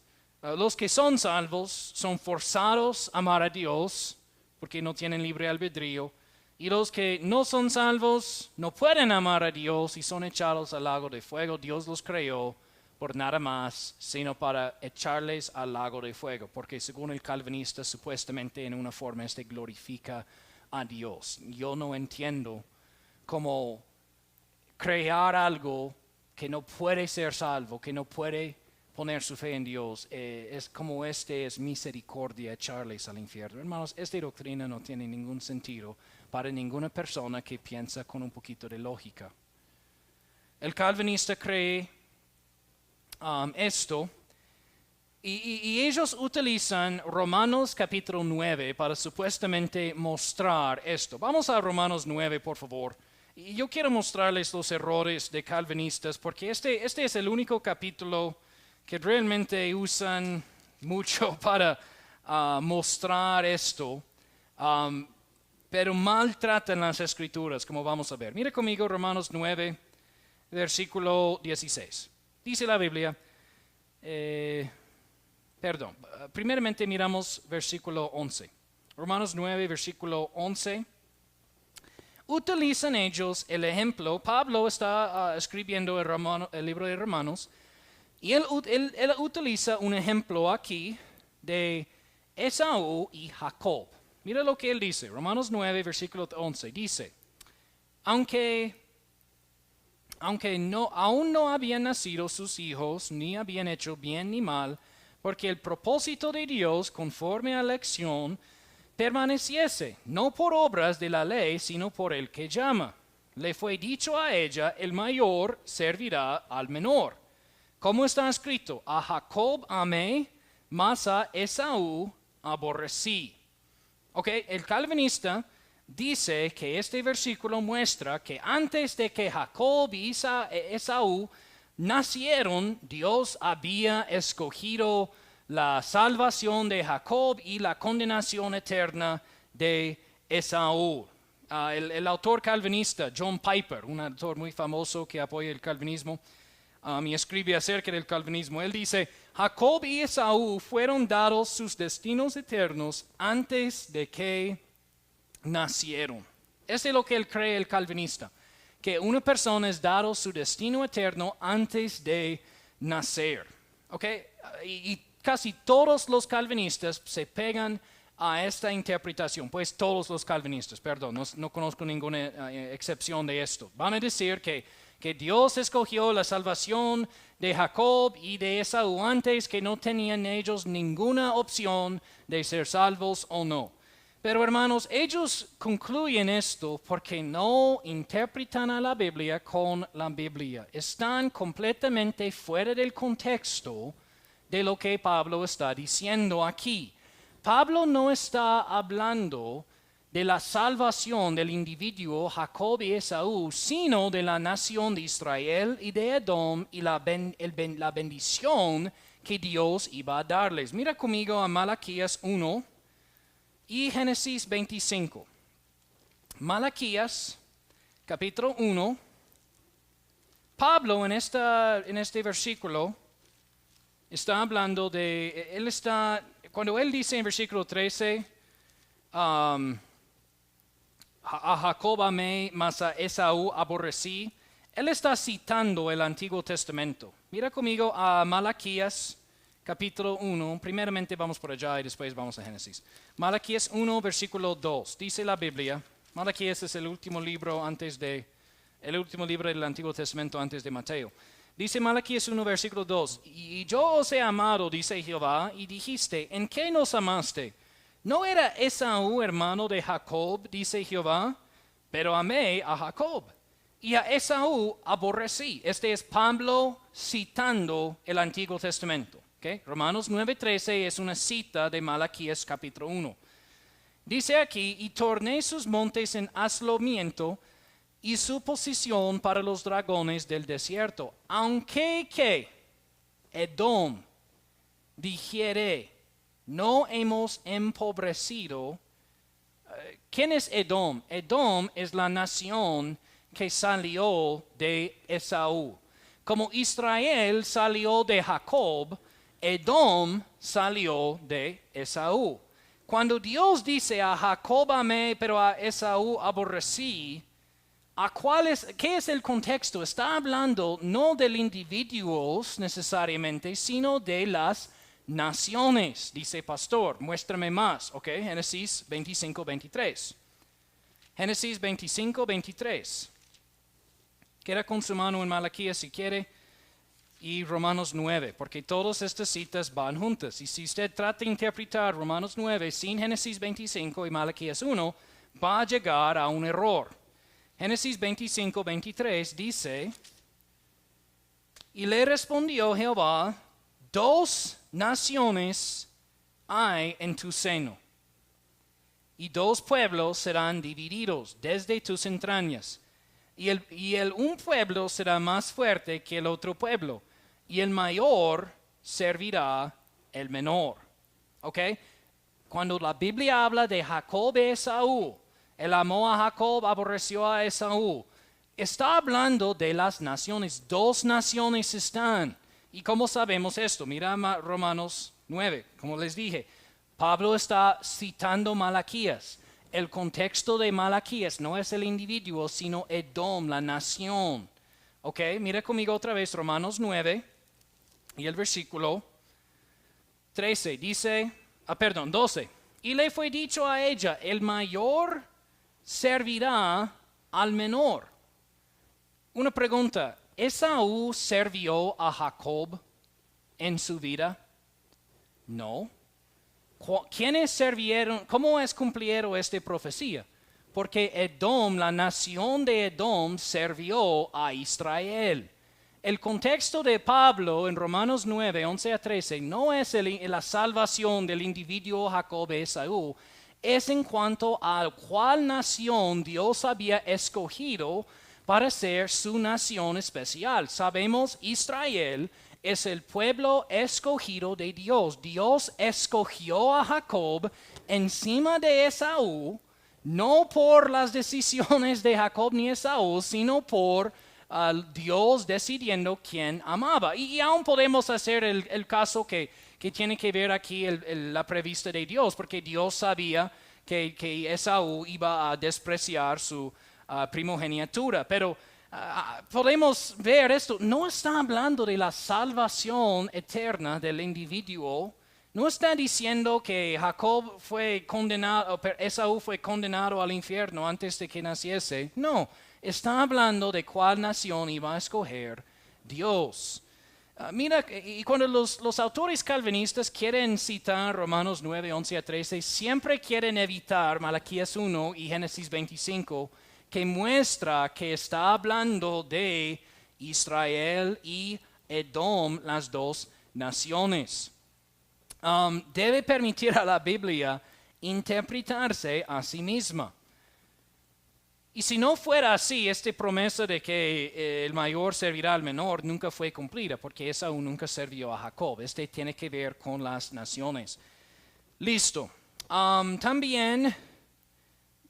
los que son salvos son forzados a amar a Dios porque no tienen libre albedrío. Y los que no son salvos no pueden amar a Dios y son echados al lago de fuego. Dios los creó por nada más, sino para echarles al lago de fuego. Porque según el calvinista, supuestamente en una forma glorifica a Dios. Yo no entiendo cómo crear algo que no puede ser salvo, que no puede poner su fe en Dios, es como es misericordia echarles al infierno. Hermanos, esta doctrina no tiene ningún sentido para ninguna persona que piensa con un poquito de lógica. El calvinista cree esto y ellos utilizan Romanos capítulo 9 para supuestamente mostrar esto. Vamos a Romanos 9, por favor. Y yo quiero mostrarles los errores de calvinistas porque este es el único capítulo que realmente usan mucho para mostrar esto, pero maltratan las escrituras, como vamos a ver. Mire conmigo Romanos 9, versículo 16. Dice la Biblia, primeramente miramos versículo 11. Romanos 9, versículo 11. Utilizan ellos el ejemplo, Pablo está escribiendo el libro de Romanos, y él utiliza un ejemplo aquí de Esaú y Jacob. Mira lo que él dice, Romanos 9, versículo 11, dice, aunque aún no habían nacido sus hijos, ni habían hecho bien ni mal, porque el propósito de Dios, conforme a la elección, permaneciese, no por obras de la ley, sino por el que llama. Le fue dicho a ella, el mayor servirá al menor. Como está escrito, a Jacob amé, mas a Esaú aborrecí. Ok, el calvinista dice que este versículo muestra que antes de que Jacob y Esaú nacieron, Dios había escogido la salvación de Jacob y la condenación eterna de Esaú. El autor calvinista, John Piper, un autor muy famoso que apoya el calvinismo, y escribe acerca del calvinismo, él dice, Jacob y Esaú fueron dados sus destinos eternos antes de que nacieron. Eso es lo que él cree el calvinista, que una persona es dado su destino eterno antes de nacer. ¿Okay? Y casi todos los calvinistas se pegan a esta interpretación, pues todos los calvinistas, perdón, no conozco ninguna excepción de esto. Van a decir que Dios escogió la salvación de Jacob y de Esaú antes que no tenían ellos ninguna opción de ser salvos o no. Pero hermanos, ellos concluyen esto porque no interpretan a la Biblia con la Biblia. Están completamente fuera del contexto de lo que Pablo está diciendo aquí. Pablo no está hablando de la salvación del individuo Jacob y Esaú, sino de la nación de Israel y de Edom y la bendición que Dios iba a darles. Mira conmigo a Malaquías 1 y Génesis 25. Malaquías, capítulo 1. Pablo en este versículo está hablando cuando él dice en versículo 13, a Jacob amé, mas a Esaú aborrecí, él está citando el Antiguo Testamento. Mira conmigo a Malaquías, capítulo 1, primeramente vamos por allá y después vamos a Génesis. Malaquías 1, versículo 2, dice la Biblia, Malaquías es el último libro del Antiguo Testamento antes de Mateo. Dice Malaquías 1, versículo 2, y yo os he amado, dice Jehová, y dijiste, ¿en qué nos amaste? ¿No era Esaú hermano de Jacob, dice Jehová? Pero amé a Jacob y a Esaú aborrecí. Este es Pablo citando el Antiguo Testamento. ¿Okay? Romanos 9:13 es una cita de Malaquías capítulo 1. Dice aquí, y torné sus montes en asolamiento y su posición para los dragones del desierto. Aunque que Edom dijere, no hemos empobrecido. ¿Quién es Edom? Edom es la nación que salió de Esaú. Como Israel salió de Jacob, Edom salió de Esaú. Cuando Dios dice a Jacob amé, pero a Esaú aborrecí, ¿qué es el contexto? Está hablando no de individuos necesariamente, sino de las naciones, dice pastor. Muéstrame más, ¿ok? Génesis 25:23. Génesis 25:23. Queda con su mano en Malaquías si quiere, y Romanos 9, porque todas estas citas van juntas. Y si usted trata de interpretar Romanos 9 sin Génesis 25 y Malaquías 1, va a llegar a un error. Génesis 25:23 dice, y le respondió Jehová, 2 naciones hay en tu seno, y 2 pueblos serán divididos desde tus entrañas, y un pueblo será más fuerte que el otro pueblo, y el mayor servirá el menor. ¿Ok? Cuando la Biblia habla de Jacob y Esaú, él amó a Jacob, aborreció a Esaú, está hablando de las naciones. 2 naciones están. ¿Y cómo sabemos esto? Mira Romanos 9, como les dije. Pablo está citando Malaquías. El contexto de Malaquías no es el individuo, sino Edom, la nación. ¿Ok? Mira conmigo otra vez Romanos 9 y el versículo 13. Dice, 12. Y le fue dicho a ella, el mayor servirá al menor. Una pregunta, ¿Esaú sirvió a Jacob en su vida? No. ¿Quiénes sirvieron? ¿Cómo es cumplieron esta profecía? Porque Edom, la nación de Edom, sirvió a Israel. El contexto de Pablo en Romanos 9, 11 a 13 no es la salvación del individuo Jacob y Esaú, es en cuanto a cuál nación Dios había escogido para ser su nación especial. Sabemos Israel es el pueblo escogido de Dios. Dios escogió a Jacob encima de Esaú, no por las decisiones de Jacob ni Esaú, sino por Dios decidiendo quién amaba. Y aún podemos hacer el caso que tiene que ver aquí la prevista de Dios, porque Dios sabía que Esaú iba a despreciar su primogenitura. Pero podemos ver esto, no está hablando de la salvación eterna del individuo. No está diciendo que Jacob fue condenado, Esaú fue condenado al infierno antes de que naciese. No, está hablando de cuál nación iba a escoger Dios. Mira, y cuando los autores calvinistas quieren citar Romanos 9, 11 a 13, siempre quieren evitar Malaquías 1 y Génesis 25, que muestra que está hablando de Israel y Edom, las 2 naciones. Debe permitir a la Biblia interpretarse a sí misma. Y si no fuera así, esta promesa de que el mayor servirá al menor nunca fue cumplida, porque Esaú nunca sirvió a Jacob. Este tiene que ver con las naciones. Listo. También,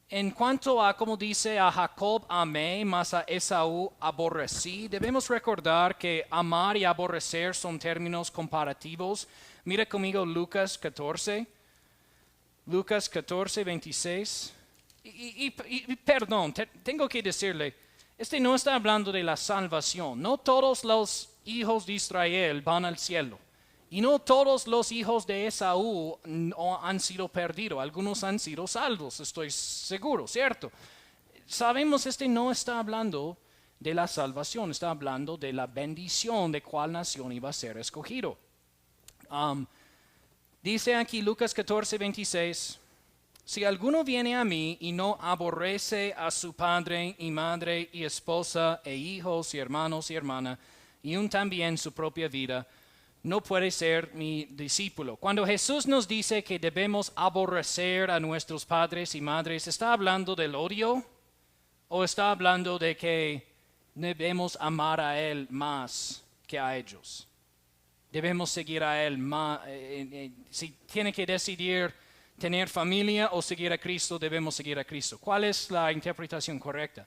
en cuanto a, como dice, a Jacob amé, mas a Esaú aborrecí, debemos recordar que amar y aborrecer son términos comparativos. Mira conmigo Lucas 14. Lucas 14, 26. Y perdón, tengo que decirle, no está hablando de la salvación. No todos los hijos de Israel van al cielo. Y no todos los hijos de Esaú han sido perdidos. Algunos han sido salvos, estoy seguro, ¿cierto? Sabemos, no está hablando de la salvación, está hablando de la bendición de cuál nación iba a ser escogido. Dice aquí Lucas 14, 26. Si alguno viene a mí y no aborrece a su padre y madre y esposa e hijos y hermanos y hermanas, y aun también su propia vida, no puede ser mi discípulo. Cuando Jesús nos dice que debemos aborrecer a nuestros padres y madres, ¿está hablando del odio o está hablando de que debemos amar a Él más que a ellos? Debemos seguir a Él más. Si tiene que decidir tener familia o seguir a Cristo, debemos seguir a Cristo. ¿Cuál es la interpretación correcta?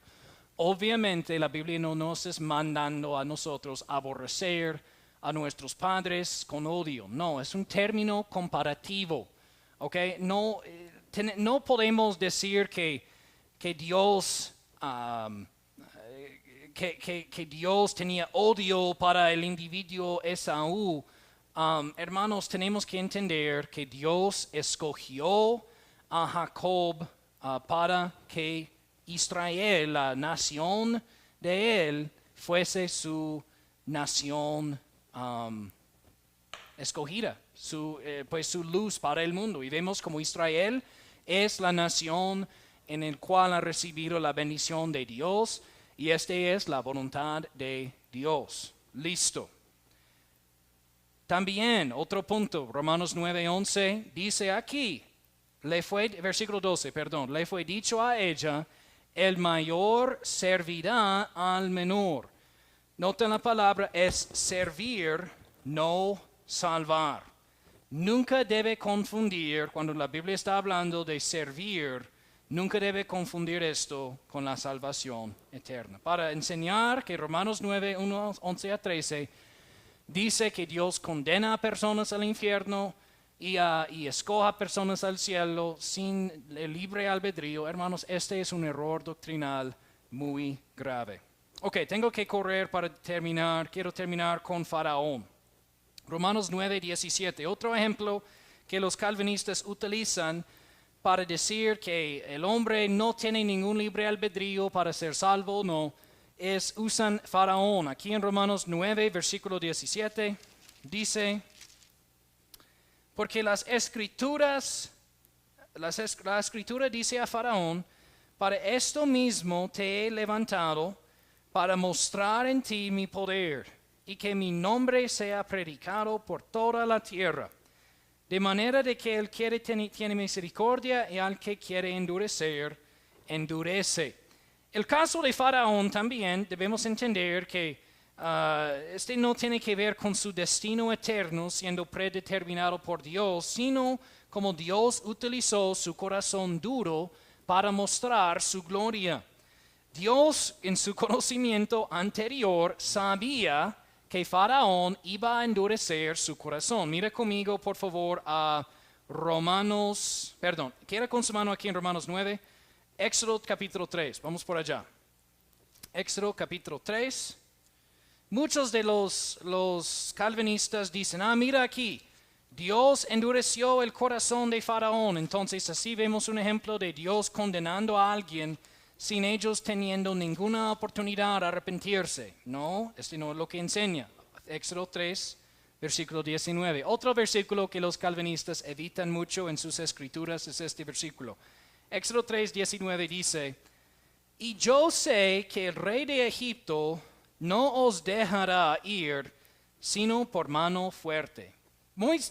Obviamente la Biblia no nos está mandando a nosotros aborrecer a nuestros padres con odio. No, es un término comparativo. ¿Okay? No podemos decir que Dios... que Dios tenía odio para el individuo Esaú. Hermanos, tenemos que entender que Dios escogió a Jacob para que Israel, la nación de él, fuese su nación escogida, pues su luz para el mundo. Y vemos como Israel es la nación en la cual ha recibido la bendición de Dios. Y esta es la voluntad de Dios. Listo. También, otro punto, Romanos 9:11, dice aquí, versículo 12, le fue dicho a ella, el mayor servirá al menor. Noten la palabra, es servir, no salvar. Nunca debe confundir, cuando la Biblia está hablando de servir, nunca debe confundir esto con la salvación eterna. Para enseñar que Romanos 9, 11 a 13 dice que Dios condena a personas al infierno y escoja a personas al cielo sin el libre albedrío. Hermanos, este es un error doctrinal muy grave. Ok, tengo que correr para terminar. Quiero terminar con Faraón. Romanos 9, 17. Otro ejemplo que los calvinistas utilizan para decir que el hombre no tiene ningún libre albedrío para ser salvo o no, usan Faraón. Aquí en Romanos 9, versículo 17, dice, porque la escritura dice a Faraón, para esto mismo te he levantado, para mostrar en ti mi poder, y que mi nombre sea predicado por toda la tierra. De manera de que el que tiene misericordia y al que quiere endurecer, endurece. El caso de Faraón también debemos entender que este no tiene que ver con su destino eterno siendo predeterminado por Dios, sino como Dios utilizó su corazón duro para mostrar su gloria. Dios en su conocimiento anterior sabía que Faraón iba a endurecer su corazón. Mira conmigo, por favor, a quiera con su mano aquí en Romanos 9, Éxodo capítulo 3, vamos por allá. Éxodo capítulo 3. Muchos de los calvinistas dicen, mira aquí, Dios endureció el corazón de Faraón. Entonces así vemos un ejemplo de Dios condenando a alguien sin ellos teniendo ninguna oportunidad de arrepentirse. No, este no es lo que enseña. Éxodo 3, versículo 19. Otro versículo que los calvinistas evitan mucho en sus escrituras es este versículo. Éxodo 3, 19 dice, y yo sé que el rey de Egipto no os dejará ir, sino por mano fuerte.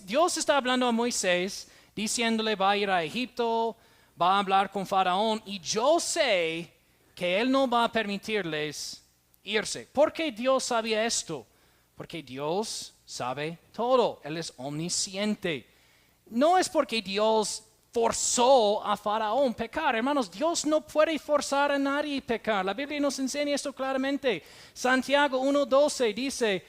Dios está hablando a Moisés, diciéndole va a ir a Egipto, va a hablar con Faraón, y yo sé que él no va a permitirles irse. ¿Por qué Dios sabía esto? Porque Dios sabe todo, Él es omnisciente. No es porque Dios forzó a Faraón a pecar, hermanos. Dios no puede forzar a nadie a pecar. La Biblia nos enseña esto claramente. Santiago 1:12 dice,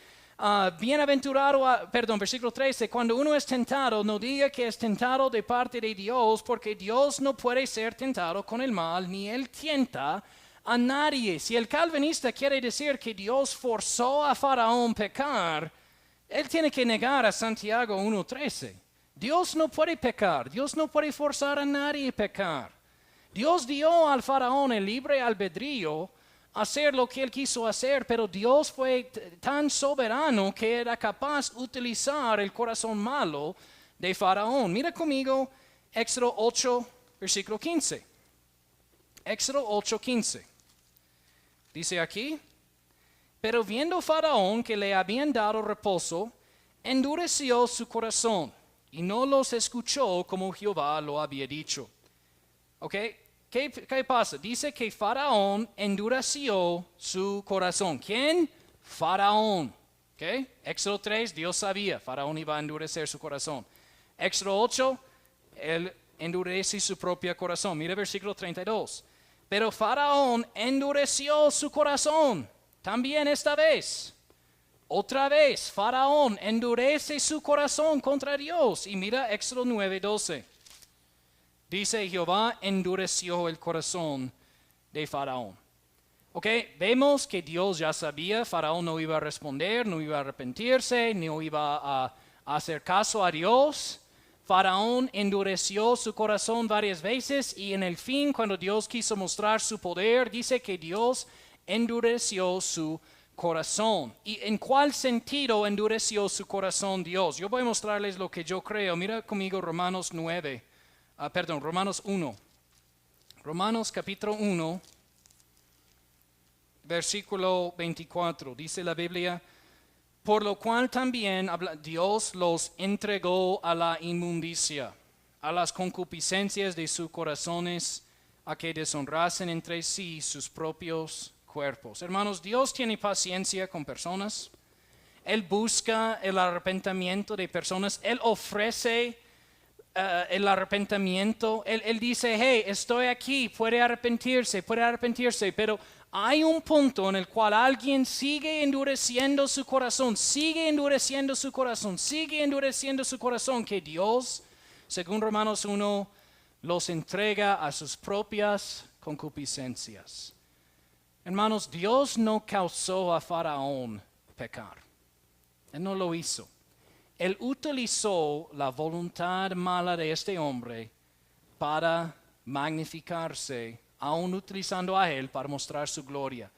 versículo 13, cuando uno es tentado, no diga que es tentado de parte de Dios, porque Dios no puede ser tentado con el mal, ni Él tienta a nadie. Si el calvinista quiere decir que Dios forzó a Faraón a pecar, él tiene que negar a Santiago 1:13. Dios no puede pecar, Dios no puede forzar a nadie a pecar. Dios dio al Faraón el libre albedrío hacer lo que él quiso hacer, pero Dios fue tan soberano que era capaz de utilizar el corazón malo de Faraón. Mira conmigo Éxodo 8, versículo 15. Éxodo 8:15. Dice aquí, pero viendo Faraón que le habían dado reposo, endureció su corazón y no los escuchó como Jehová lo había dicho. ¿Ok? ¿Qué pasa? Dice que Faraón endureció su corazón. ¿Quién? Faraón. ¿Ok? Éxodo 3, Dios sabía, Faraón iba a endurecer su corazón. Éxodo 8, él endurece su propio corazón. Mira versículo 32. Pero Faraón endureció su corazón, también esta vez. Otra vez, Faraón endurece su corazón contra Dios. Y mira Éxodo 9:12. Dice, Jehová endureció el corazón de Faraón. Ok, vemos que Dios ya sabía, Faraón no iba a responder, no iba a arrepentirse, no iba a hacer caso a Dios. Faraón endureció su corazón varias veces y en el fin, cuando Dios quiso mostrar su poder, dice que Dios endureció su corazón. ¿Y en cuál sentido endureció su corazón Dios? Yo voy a mostrarles lo que yo creo. Mira conmigo Romanos 1. Romanos capítulo 1, versículo 24. Dice la Biblia, por lo cual también Dios los entregó a la inmundicia, a las concupiscencias de sus corazones, a que deshonrasen entre sí sus propios cuerpos. Hermanos, Dios tiene paciencia con personas. Él busca el arrepentimiento de personas. Él ofrece el arrepentimiento. Él dice, hey, estoy aquí, puede arrepentirse, pero hay un punto en el cual alguien sigue endureciendo su corazón, que Dios, según Romanos 1, los entrega a sus propias concupiscencias. Hermanos, Dios no causó a Faraón pecar. Él no lo hizo. Él utilizó la voluntad mala de este hombre para magnificarse, aún utilizando a él para mostrar su gloria.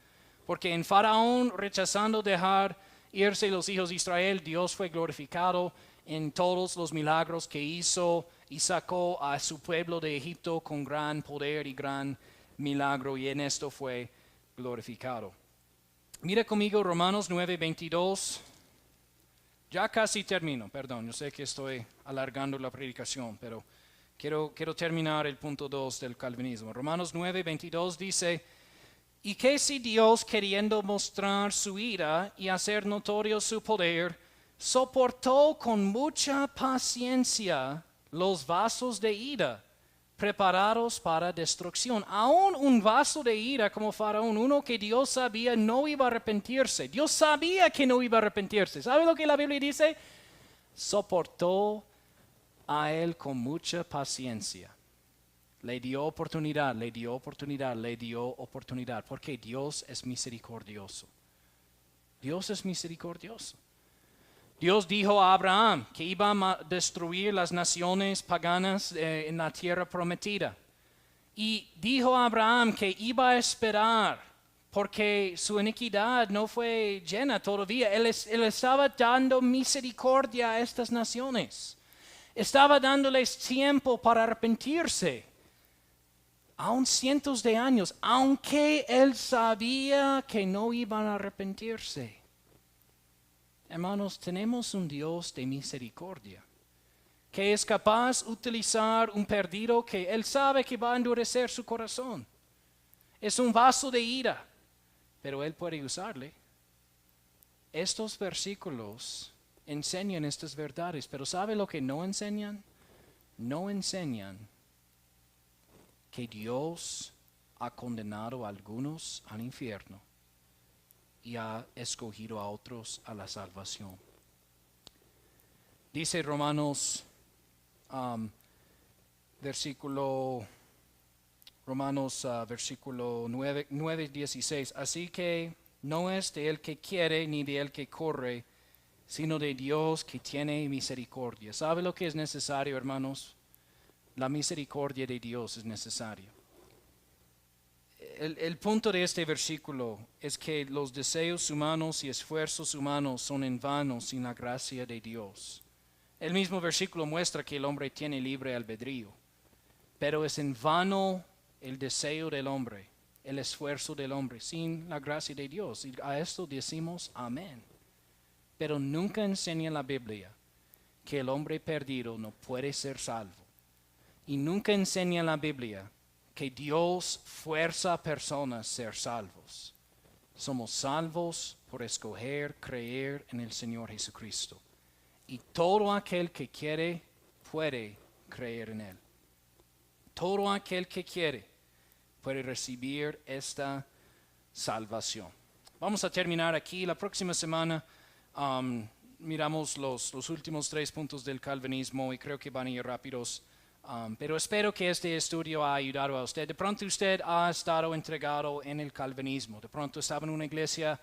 Porque en Faraón rechazando dejar irse los hijos de Israel, Dios fue glorificado en todos los milagros que hizo y sacó a su pueblo de Egipto con gran poder y gran milagro, y en esto fue glorificado. Mira conmigo Romanos 9:22. Ya casi termino, perdón, yo sé que estoy alargando la predicación, pero quiero terminar el punto 2 del calvinismo. Romanos 9:22 dice, y que si Dios, queriendo mostrar su ira y hacer notorio su poder, soportó con mucha paciencia los vasos de ira preparados para destrucción. Aún un vaso de ira como Faraón, uno que Dios sabía no iba a arrepentirse. Dios sabía que no iba a arrepentirse. ¿Sabe lo que la Biblia dice? Soportó a él con mucha paciencia. Le dio oportunidad, porque Dios es misericordioso. Dios es misericordioso. Dios dijo a Abraham que iba a destruir las naciones paganas en la tierra prometida. Y dijo a Abraham que iba a esperar porque su iniquidad no fue llena todavía. Él estaba dando misericordia a estas naciones. Estaba dándoles tiempo para arrepentirse. Aún cientos de años, aunque él sabía que no iban a arrepentirse. Hermanos, tenemos un Dios de misericordia, que es capaz de utilizar un perdido que él sabe que va a endurecer su corazón. Es un vaso de ira, pero él puede usarle. Estos versículos enseñan estas verdades, pero ¿sabe lo que no enseñan? No enseñan que Dios ha condenado a algunos al infierno y ha escogido a otros a la salvación. Dice Romanos, versículo 9:16. Así que no es de el que quiere ni de el que corre, sino de Dios que tiene misericordia. ¿Sabe lo que es necesario, hermanos? La misericordia de Dios es necesaria. El punto de este versículo es que los deseos humanos y esfuerzos humanos son en vano sin la gracia de Dios. El mismo versículo muestra que el hombre tiene libre albedrío. Pero es en vano el deseo del hombre, el esfuerzo del hombre, sin la gracia de Dios. Y a esto decimos amén. Pero nunca enseña la Biblia que el hombre perdido no puede ser salvo. Y nunca enseña la Biblia que Dios fuerza a personas a ser salvos. Somos salvos por escoger creer en el Señor Jesucristo. Y todo aquel que quiere puede creer en Él. Todo aquel que quiere puede recibir esta salvación. Vamos a terminar aquí. La próxima semana miramos los últimos 3 puntos del calvinismo y creo que van a ir rápidos. Pero espero que este estudio ha ayudado a usted. De pronto usted ha estado entregado en el calvinismo. De pronto estaba en una iglesia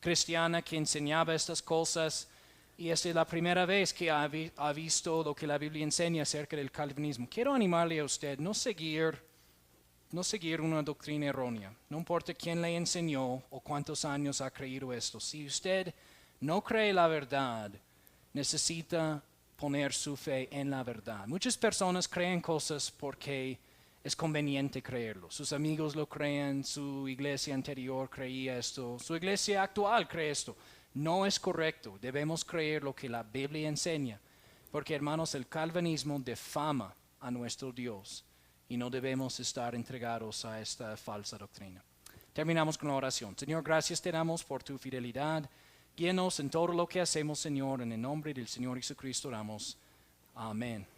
cristiana que enseñaba estas cosas y esta es la primera vez que ha visto lo que la Biblia enseña acerca del calvinismo. Quiero animarle a usted no seguir una doctrina errónea. No importa quién le enseñó o cuántos años ha creído esto. Si usted no cree la verdad, necesita poner su fe en la verdad. Muchas personas creen cosas porque es conveniente creerlo. Sus amigos lo creen, su iglesia anterior creía esto, su iglesia actual cree esto. No es correcto. Debemos creer lo que la Biblia enseña. Porque, hermanos, el calvinismo difama a nuestro Dios y no debemos estar entregados a esta falsa doctrina. Terminamos con la oración. Señor, gracias te damos por tu fidelidad. Guíanos en todo lo que hacemos, Señor. En el nombre del Señor Jesucristo oramos. Amén.